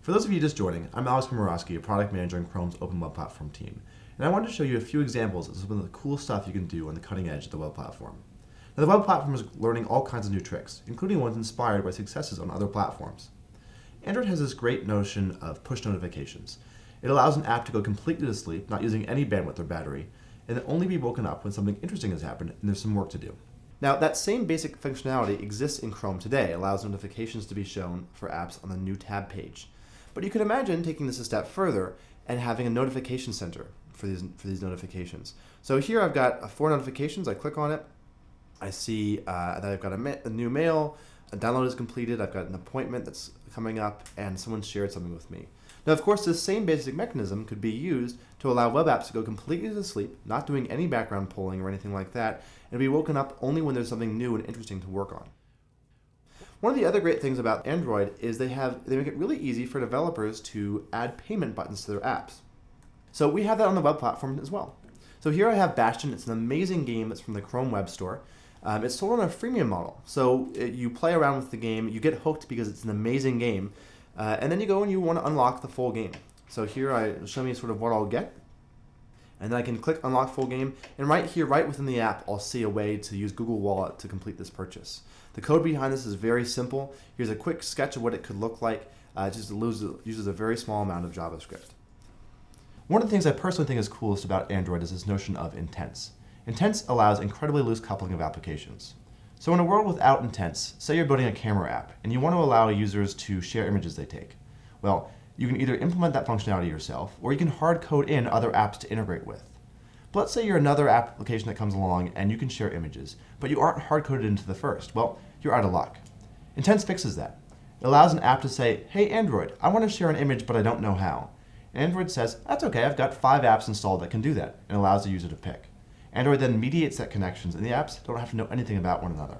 For those of you just joining, I'm Alex Komorowski, a product manager in Chrome's Open Web Platform team, and I wanted to show you a few examples of some of the cool stuff you can do on the cutting edge of the web platform. Now, the web platform is learning all kinds of new tricks, including ones inspired by successes on other platforms. Android has this great notion of push notifications. It allows an app to go completely to sleep, not using any bandwidth or battery, and then only be woken up when something interesting has happened and there's some work to do. Now, that same basic functionality exists in Chrome today. It allows notifications to be shown for apps on the new tab page. But you could imagine taking this a step further and having a notification center for these notifications. So here I've got 4 notifications. I click on it. I see that I've got a new mail, a download is completed, I've got an appointment that's coming up, and someone shared something with me. Now, of course, this same basic mechanism could be used to allow web apps to go completely to sleep, not doing any background polling or anything like that, and be woken up only when there's something new and interesting to work on. One of the other great things about Android is they make it really easy for developers to add payment buttons to their apps. So we have that on the web platform as well. So here I have Bastion. It's an amazing game that's from the Chrome Web Store. It's sold on a freemium model. So you play around with the game, you get hooked because it's an amazing game, and then you go and you want to unlock the full game. So here show me sort of what I'll get. And then I can click Unlock Full Game, and right here, right within the app, I'll see a way to use Google Wallet to complete this purchase. The code behind this is very simple. Here's a quick sketch of what it could look like. It just uses a very small amount of JavaScript. One of the things I personally think is coolest about Android is this notion of intents. Intents allows incredibly loose coupling of applications. So in a world without intents, say you're building a camera app, and you want to allow users to share images they take. Well, you can either implement that functionality yourself, or you can hard code in other apps to integrate with. But let's say you're another application that comes along and you can share images, but you aren't hard coded into the first. Well, you're out of luck. Intents fixes that. It allows an app to say, hey Android, I want to share an image, but I don't know how. And Android says, that's okay, I've got 5 apps installed that can do that, and allows the user to pick. Android then mediates that connections, and the apps don't have to know anything about one another.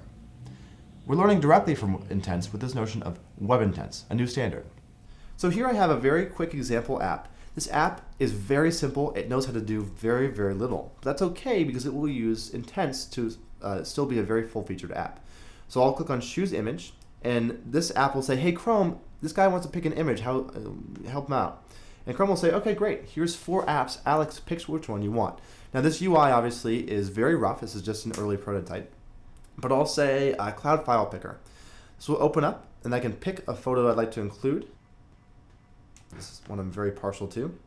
We're learning directly from intents with this notion of web intents, a new standard. So here I have a very quick example app. This app is very simple. It knows how to do very, very little. But that's okay because it will use intents to still be a very full-featured app. So I'll click on Choose Image, and this app will say, hey Chrome, this guy wants to pick an image. Help him out. And Chrome will say, okay, great. Here's 4 apps. Alex, pick which one you want. Now this UI obviously is very rough. This is just an early prototype. But I'll say Cloud File Picker. This will open up, and I can pick a photo I'd like to include. This is one I'm very partial to.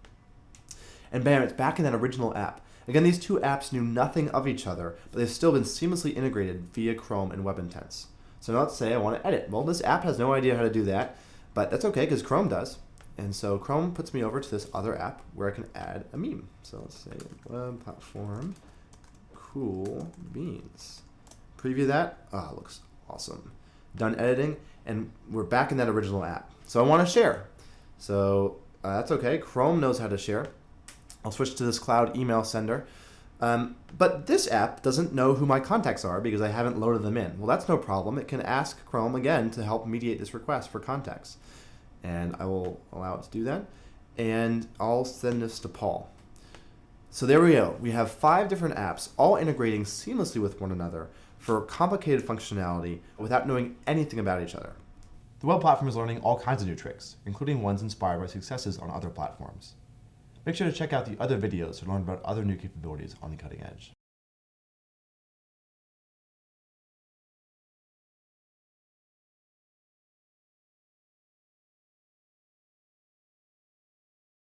And bam, it's back in that original app. Again, these 2 apps knew nothing of each other, but they've still been seamlessly integrated via Chrome and Web Intents. So now let's say I want to edit. Well, this app has no idea how to do that, but that's okay because Chrome does. And so Chrome puts me over to this other app where I can add a meme. So let's say Web Platform Cool Beans. Preview that. Oh, it looks awesome. Done editing, and we're back in that original app. So I want to share. So that's okay. Chrome knows how to share. I'll switch to this cloud email sender. But this app doesn't know who my contacts are because I haven't loaded them in. Well, that's no problem. It can ask Chrome again to help mediate this request for contacts. And I will allow it to do that. And I'll send this to Paul. So there we go. We have 5 different apps all integrating seamlessly with one another for complicated functionality without knowing anything about each other. The web platform is learning all kinds of new tricks, including ones inspired by successes on other platforms. Make sure to check out the other videos to learn about other new capabilities on the cutting edge.